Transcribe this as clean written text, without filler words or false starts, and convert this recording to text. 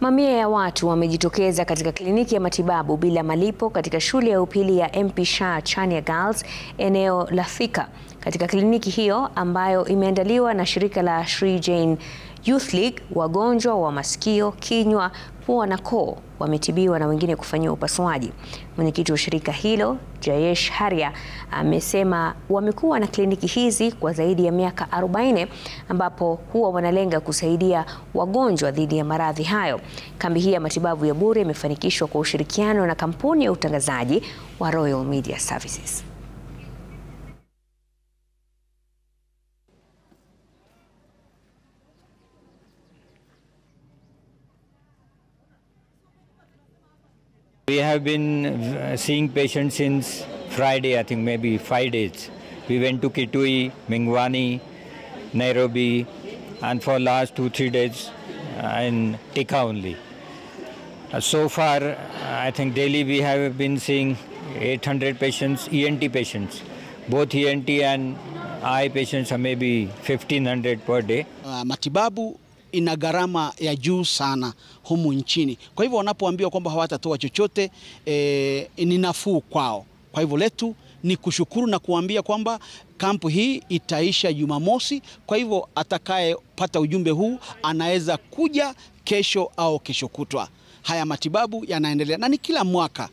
Mamia ya watu wamejitokeza katika kliniki ya matibabu bila malipo katika shule ya upili ya MP Shah Chania Girls eneo la Thika. Katika kliniki hiyo ambayo imeandaliwa na shirika la Shri Jain Youth League, wagonjwa wa masikio, kinywa, pua na koo wametibiwa na wengine kufanyiwa upasuaji. Mwenyekiti wa shirika hilo, Jayesh Haria, amesema wamekuwa na kliniki hizi kwa zaidi ya miaka 40 ambapo huwa wanalenga kusaidia wagonjwa dhidi ya maradhi hayo. Kambi hii ya matibabu ya bure imefanikishwa kwa ushirikiano na kampuni ya utangazaji wa Royal Media Services. We have been seeing patients since Friday, I think maybe 5 days. We went to Kitui, Mingwani, Nairobi, and for last 2-3 days in Thika only. So far, I think daily we have been seeing 800 patients, ENT patients. Both ENT and eye patients are maybe 1500 per day. Matibabu ina gharama ya juu sana humu nchini. Kwa hivyo wanapoambiwa kwamba hawatatoa chochote, ni nafuu kwao. Kwa hivyo letu ni kushukuru na kuambia kwamba kampu hii itaisha Jumamosi. Kwa hivyo atakayepata ujumbe huu anaweza kuja kesho au kesho kutwa. Haya matibabu yanaendelea na ni kila mwaka.